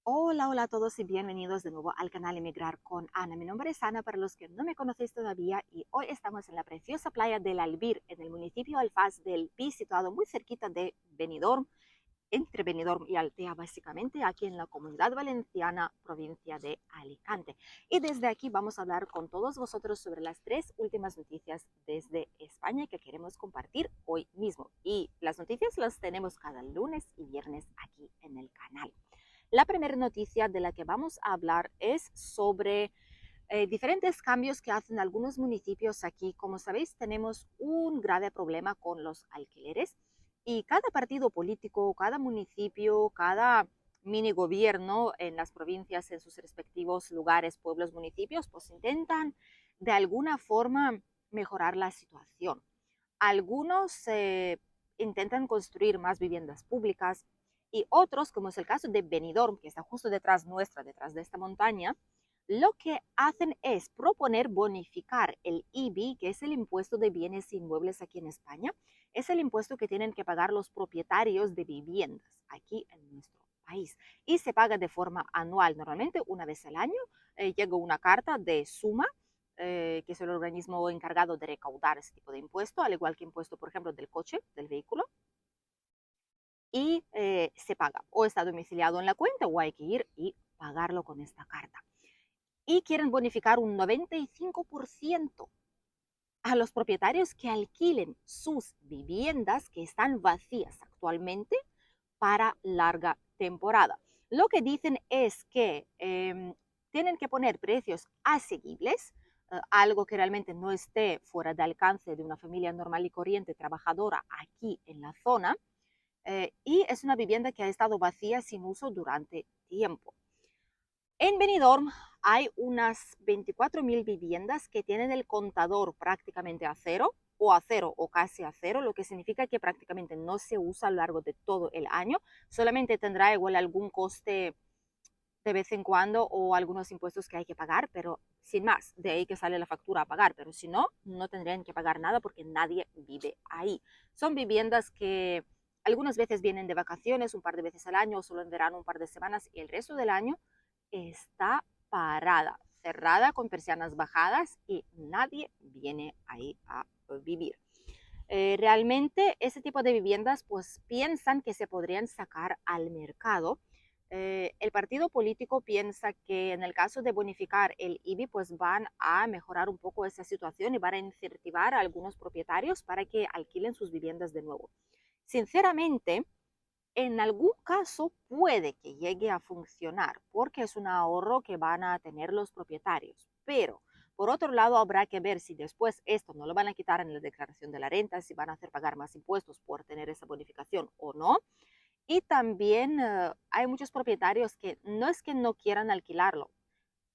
Hola, hola a todos y bienvenidos de nuevo al canal Emigrar con Ana. Mi nombre es Ana para los que no me conocéis todavía y hoy estamos en la preciosa playa del Albir, en el municipio Alfaz del Pi, situado muy cerquita de Benidorm, entre Benidorm y Altea, básicamente aquí en la Comunidad Valenciana, provincia de Alicante. Y desde aquí vamos a hablar con todos vosotros sobre las tres últimas noticias desde España que queremos compartir hoy mismo. Y las noticias las tenemos cada lunes y viernes aquí en el canal. La primera noticia de la que vamos a hablar es sobre diferentes cambios que hacen algunos municipios aquí. Como sabéis, tenemos un grave problema con los alquileres y cada partido político, cada municipio, cada mini gobierno en las provincias, en sus respectivos lugares, pueblos, municipios, pues intentan de alguna forma mejorar la situación. Algunos intentan construir más viviendas públicas y otros, como es el caso de Benidorm, que está justo detrás nuestra, detrás de esta montaña, lo que hacen es proponer bonificar el IBI, que es el impuesto de bienes inmuebles aquí en España. Es el impuesto que tienen que pagar los propietarios de viviendas aquí en nuestro país. Y se paga de forma anual, normalmente una vez al año. Llega una carta de suma que es el organismo encargado de recaudar ese tipo de impuesto, al igual que impuesto, por ejemplo, del coche, del vehículo, y se paga. O está domiciliado en la cuenta o hay que ir y pagarlo con esta carta. Y quieren bonificar un 95% a los propietarios que alquilen sus viviendas que están vacías actualmente para larga temporada. Lo que dicen es que tienen que poner precios asequibles, algo que realmente no esté fuera de alcance de una familia normal y corriente trabajadora aquí en la zona, y es una vivienda que ha estado vacía sin uso durante tiempo. En Benidorm hay unas 24.000 viviendas que tienen el contador prácticamente a cero o casi a cero, lo que significa que prácticamente no se usa a lo largo de todo el año, solamente tendrá igual algún coste de vez en cuando o algunos impuestos que hay que pagar, pero sin más, de ahí que sale la factura a pagar, pero si no, no tendrían que pagar nada porque nadie vive ahí. Son viviendas que algunas veces vienen de vacaciones un par de veces al año o solo en verano un par de semanas y el resto del año está parada, cerrada con persianas bajadas y nadie viene ahí a vivir. Realmente ese tipo de viviendas pues piensan que se podrían sacar al mercado. El partido político piensa que en el caso de bonificar el IBI pues van a mejorar un poco esa situación y van a incentivar a algunos propietarios para que alquilen sus viviendas de nuevo. Sinceramente, en algún caso puede que llegue a funcionar porque es un ahorro que van a tener los propietarios, pero por otro lado habrá que ver si después esto no lo van a quitar en la declaración de la renta, si van a hacer pagar más impuestos por tener esa bonificación o no. Y también hay muchos propietarios que no es que no quieran alquilarlo,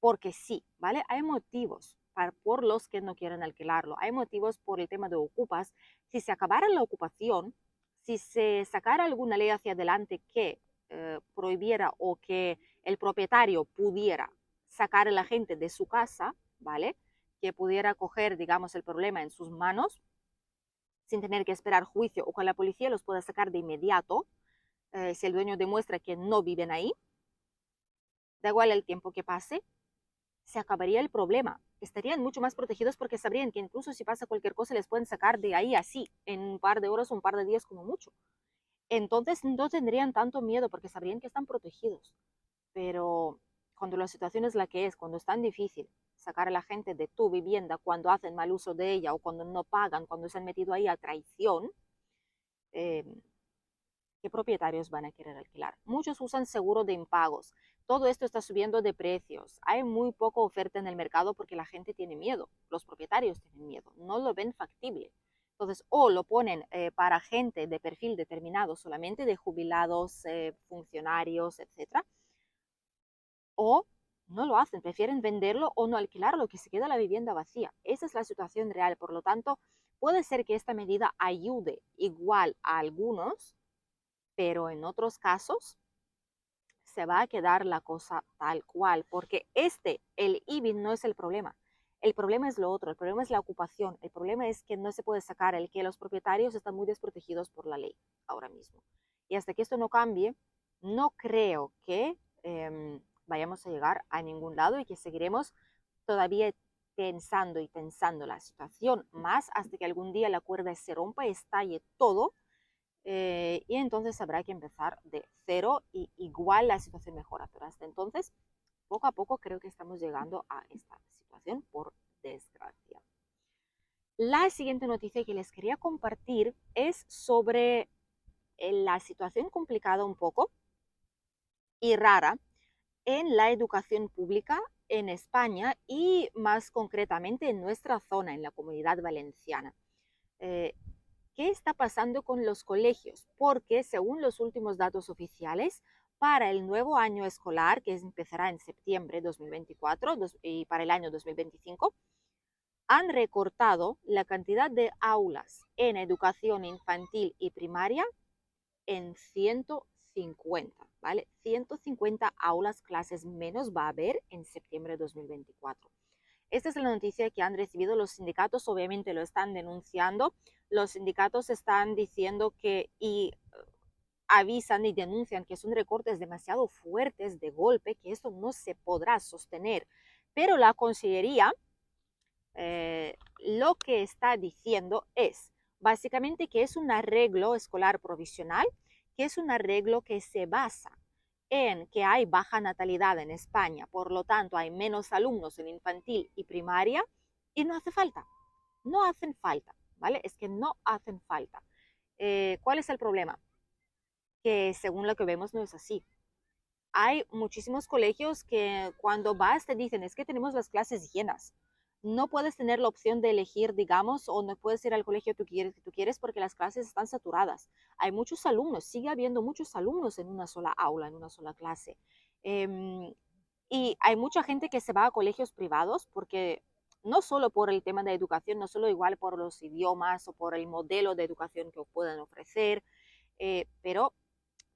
porque sí, ¿vale? Hay motivos por los que no quieren alquilarlo. Hay motivos por el tema de ocupas. Si se acabara la ocupación, si se sacara alguna ley hacia adelante que prohibiera o que el propietario pudiera sacar a la gente de su casa, ¿vale? Que pudiera coger, digamos, el problema en sus manos sin tener que esperar juicio o que la policía los pueda sacar de inmediato, si el dueño demuestra que no viven ahí, da igual el tiempo que pase, se acabaría el problema. Estarían mucho más protegidos porque sabrían que incluso si pasa cualquier cosa les pueden sacar de ahí así, en un par de horas o un par de días como mucho. Entonces no tendrían tanto miedo porque sabrían que están protegidos. Pero cuando la situación es la que es, cuando es tan difícil sacar a la gente de tu vivienda, cuando hacen mal uso de ella o cuando no pagan, cuando se han metido ahí a traición, eh, ¿qué propietarios van a querer alquilar? Muchos usan seguro de impagos. Todo esto está subiendo de precios. Hay muy poca oferta en el mercado porque la gente tiene miedo. Los propietarios tienen miedo. No lo ven factible. Entonces, o lo ponen para gente de perfil determinado solamente, de jubilados, funcionarios, etcétera, o no lo hacen, prefieren venderlo o no alquilarlo, que se queda la vivienda vacía. Esa es la situación real. Por lo tanto, puede ser que esta medida ayude igual a algunos, pero en otros casos se va a quedar la cosa tal cual, porque el IBI no es el problema es lo otro, el problema es la ocupación, el problema es que no se puede sacar, el que los propietarios están muy desprotegidos por la ley ahora mismo. Y hasta que esto no cambie, no creo que vayamos a llegar a ningún lado y que seguiremos todavía tensando y tensando la situación más hasta que algún día la cuerda se rompa y estalle todo, y entonces habrá que empezar de cero y igual la situación mejora, pero hasta entonces poco a poco creo que estamos llegando a esta situación, por desgracia. La siguiente noticia que les quería compartir es sobre la situación complicada un poco y rara en la educación pública en España y más concretamente en nuestra zona, en la Comunidad Valenciana. Eh, ¿Qué está pasando con los colegios? Porque según los últimos datos oficiales, para el nuevo año escolar, que empezará en septiembre de 2024 y para el año 2025, han recortado la cantidad de aulas en educación infantil y primaria en 150, ¿vale? 150 aulas, clases menos va a haber en septiembre de 2024. Esta es la noticia que han recibido los sindicatos, obviamente lo están denunciando. Los sindicatos están diciendo que y avisan y denuncian que son recortes demasiado fuertes de golpe, que esto no se podrá sostener. Pero la Consellería lo que está diciendo es básicamente que es un arreglo escolar provisional, que es un arreglo que se basa en que hay baja natalidad en España, por lo tanto hay menos alumnos en infantil y primaria y no hace falta, no hacen falta, ¿vale? Es que no hacen falta. ¿Cuál es el problema? Que según lo que vemos no es así. Hay muchísimos colegios que cuando vas te dicen es que tenemos las clases llenas. No puedes tener la opción de elegir, digamos, o no puedes ir al colegio que tú quieres porque las clases están saturadas. Hay muchos alumnos, sigue habiendo muchos alumnos en una sola aula, en una sola clase. Y hay mucha gente que se va a colegios privados porque no solo por el tema de educación, no solo igual por los idiomas o por el modelo de educación que pueden ofrecer, pero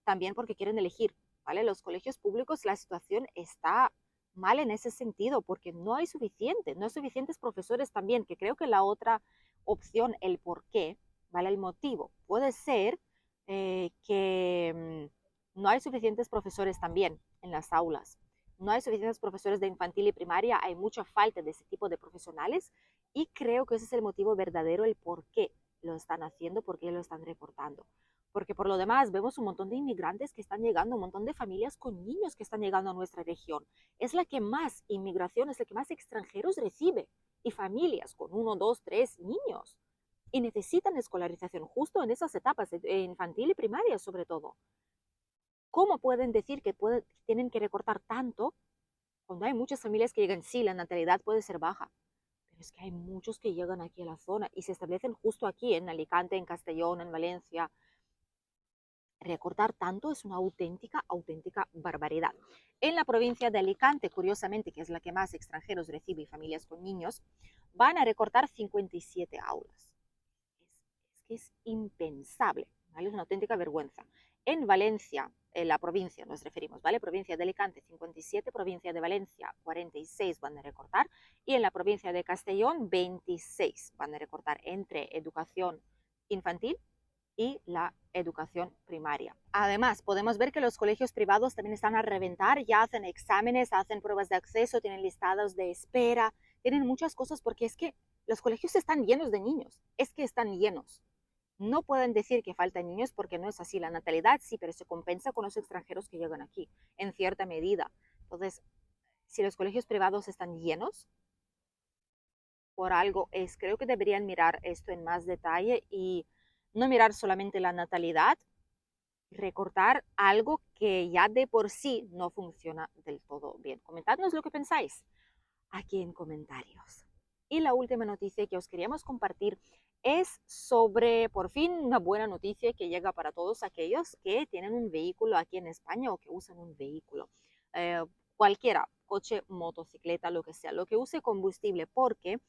también porque quieren elegir, ¿vale? Los colegios públicos, la situación está mal en ese sentido, porque no hay suficientes profesores también, que creo que la otra opción, el por qué, ¿vale? El motivo, puede ser que no hay suficientes profesores también en las aulas. No hay suficientes profesores de infantil y primaria, hay mucha falta de ese tipo de profesionales y creo que ese es el motivo verdadero, el por qué lo están haciendo, por qué lo están recortando. Porque por lo demás vemos un montón de inmigrantes que están llegando, un montón de familias con niños que están llegando a nuestra región. Es la que más inmigración, es la que más extranjeros recibe y familias con 1, 2, 3 niños. Y necesitan escolarización justo en esas etapas, infantil y primaria sobre todo. ¿Cómo pueden decir que tienen que recortar tanto cuando hay muchas familias que llegan? Sí, la natalidad puede ser baja, pero es que hay muchos que llegan aquí a la zona y se establecen justo aquí, en Alicante, en Castellón, en Valencia. Recortar tanto es una auténtica barbaridad. En la provincia de Alicante, curiosamente, que es la que más extranjeros recibe y familias con niños, van a recortar 57 aulas. Es que es impensable, ¿vale? Es una auténtica vergüenza. En Valencia, en la provincia nos referimos, ¿vale? Provincia de Alicante 57, provincia de Valencia 46 van a recortar y en la provincia de Castellón 26 van a recortar entre educación infantil y la educación primaria. Además, podemos ver que los colegios privados también están a reventar, ya hacen exámenes, hacen pruebas de acceso, tienen listados de espera, tienen muchas cosas porque es que los colegios están llenos de niños, es que están llenos. No pueden decir que faltan niños porque no es así. La natalidad sí, pero se compensa con los extranjeros que llegan aquí, en cierta medida. Entonces, si los colegios privados están llenos, por algo es. Creo que deberían mirar esto en más detalle y no mirar solamente la natalidad, recortar algo que ya de por sí no funciona del todo bien. Comentadnos lo que pensáis aquí en comentarios. Y la última noticia que os queríamos compartir es sobre, por fin, una buena noticia que llega para todos aquellos que tienen un vehículo aquí en España o que usan un vehículo. Cualquiera, coche, motocicleta, lo que sea, lo que use combustible, porque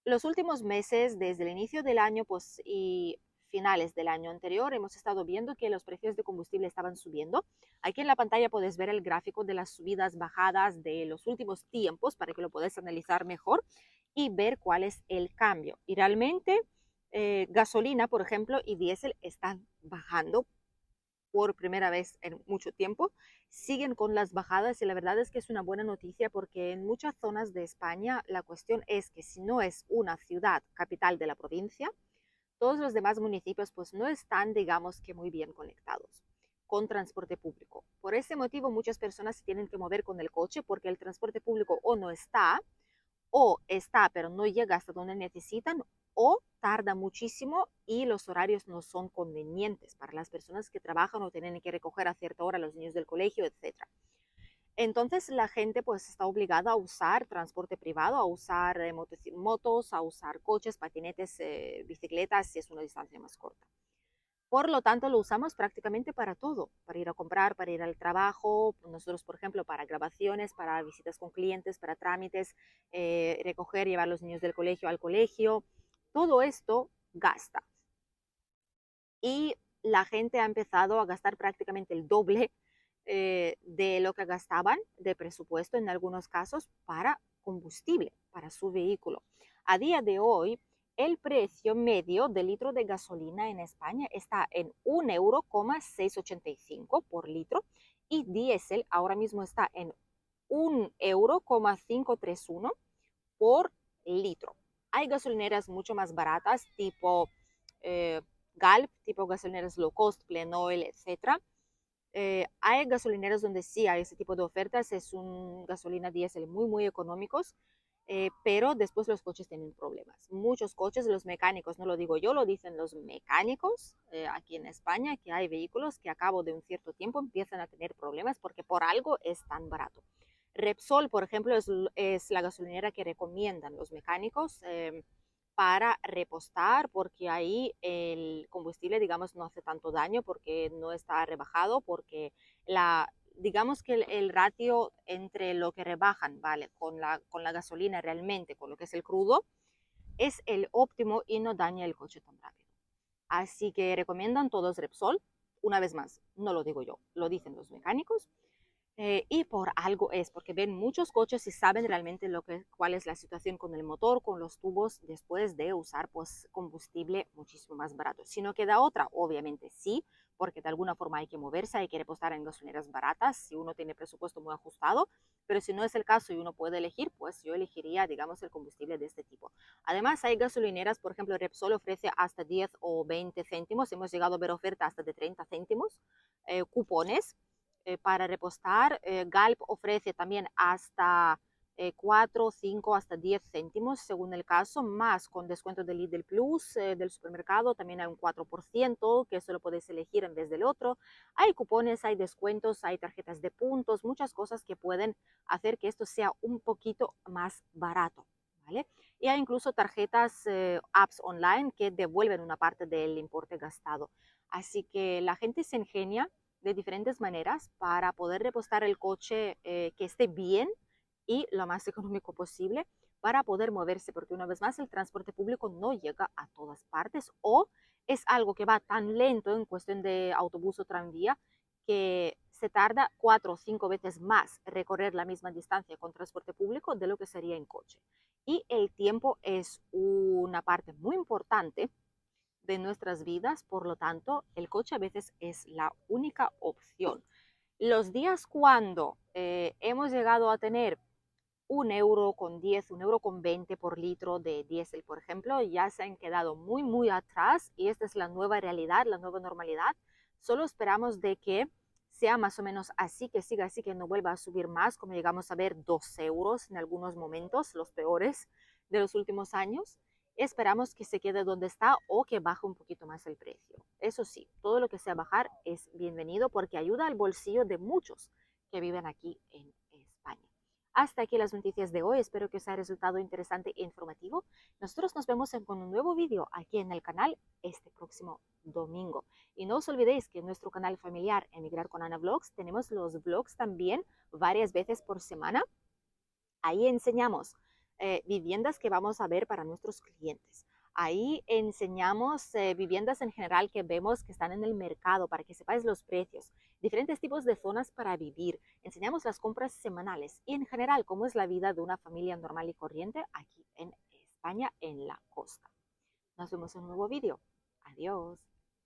los últimos meses, desde el inicio del año pues, y finales del año anterior, hemos estado viendo que los precios de combustible estaban subiendo. Aquí en la pantalla puedes ver el gráfico de las subidas, bajadas de los últimos tiempos para que lo puedas analizar mejor y ver cuál es el cambio. Y realmente gasolina, por ejemplo, y diésel están bajando por primera vez en mucho tiempo, siguen con las bajadas y la verdad es que es una buena noticia porque en muchas zonas de España la cuestión es que si no es una ciudad capital de la provincia, todos los demás municipios pues no están, digamos que muy bien conectados con transporte público. Por ese motivo muchas personas se tienen que mover con el coche porque el transporte público o está pero no llega hasta donde necesitan, o tarda muchísimo y los horarios no son convenientes para las personas que trabajan o tienen que recoger a cierta hora a los niños del colegio, etcétera. Entonces la gente pues está obligada a usar transporte privado, a usar motos, a usar coches, patinetes, bicicletas si es una distancia más corta. Por lo tanto, lo usamos prácticamente para todo, para ir a comprar, para ir al trabajo, nosotros, por ejemplo, para grabaciones, para visitas con clientes, para trámites, recoger, llevar a los niños del colegio al colegio. Todo esto gasta. Y la gente ha empezado a gastar prácticamente el doble de lo que gastaban de presupuesto en algunos casos para combustible, para su vehículo. A día de hoy, el precio medio del litro de gasolina en España está en 1,685 € por litro y diésel ahora mismo está en 1,531 € por litro. Hay gasolineras mucho más baratas, tipo Galp, tipo gasolineras low cost, Plenoil, etcétera. Hay gasolineras donde sí hay ese tipo de ofertas, es un gasolina diésel muy económicos, pero después los coches tienen problemas. Muchos coches, los mecánicos, no lo digo yo, lo dicen los mecánicos aquí en España, que hay vehículos que a cabo de un cierto tiempo empiezan a tener problemas porque por algo es tan barato. Repsol, por ejemplo, es la gasolinera que recomiendan los mecánicos para repostar, porque ahí el combustible, digamos, no hace tanto daño porque no está rebajado, porque digamos que el ratio entre lo que rebajan, ¿vale? Con la gasolina realmente, con lo que es el crudo, es el óptimo y no daña el coche tan rápido. Así que recomiendan todos Repsol. Una vez más, no lo digo yo, lo dicen los mecánicos. Y por algo es, porque ven muchos coches y saben realmente cuál es la situación con el motor, con los tubos, después de usar pues, combustible muchísimo más barato. Si no queda otra, obviamente sí, porque de alguna forma hay que moverse, hay que repostar en gasolineras baratas, si uno tiene presupuesto muy ajustado, pero si no es el caso y uno puede elegir, pues yo elegiría, digamos, el combustible de este tipo. Además, hay gasolineras, por ejemplo, Repsol ofrece hasta 10 o 20 céntimos, hemos llegado a ver ofertas hasta de 30 céntimos, cupones para repostar. Galp ofrece también hasta 4, 5, hasta 10 céntimos según el caso, más con descuento del Lidl Plus del supermercado, también hay un 4%, que eso lo puedes elegir en vez del otro. Hay cupones, hay descuentos, hay tarjetas de puntos, muchas cosas que pueden hacer que esto sea un poquito más barato, ¿vale? Y hay incluso tarjetas, apps online que devuelven una parte del importe gastado. Así que la gente se ingenia de diferentes maneras para poder repostar el coche que esté bien y lo más económico posible para poder moverse, porque una vez más el transporte público no llega a todas partes o es algo que va tan lento en cuestión de autobús o tranvía que se tarda 4 o 5 veces más recorrer la misma distancia con transporte público de lo que sería en coche. Y el tiempo es una parte muy importante de nuestras vidas, por lo tanto, el coche a veces es la única opción. Los días cuando hemos llegado a tener 1,10 €, 1,20 € por litro de diésel, por ejemplo, ya se han quedado muy atrás y esta es la nueva realidad, la nueva normalidad. Solo esperamos de que sea más o menos así, que siga así, que no vuelva a subir más, como llegamos a ver 2 € en algunos momentos, los peores de los últimos años. Esperamos que se quede donde está o que baje un poquito más el precio. Eso sí, todo lo que sea bajar es bienvenido porque ayuda al bolsillo de muchos que viven aquí en España. Hasta aquí las noticias de hoy. Espero que os haya resultado interesante e informativo. Nosotros nos vemos con un nuevo vídeo aquí en el canal este próximo domingo. Y no os olvidéis que en nuestro canal familiar Emigrar con Ana Vlogs tenemos los vlogs también varias veces por semana. Ahí enseñamos viviendas que vamos a ver para nuestros clientes. Ahí enseñamos viviendas en general que vemos que están en el mercado para que sepáis los precios, diferentes tipos de zonas para vivir. Enseñamos las compras semanales y en general cómo es la vida de una familia normal y corriente aquí en España, en la costa. Nos vemos en un nuevo vídeo. Adiós.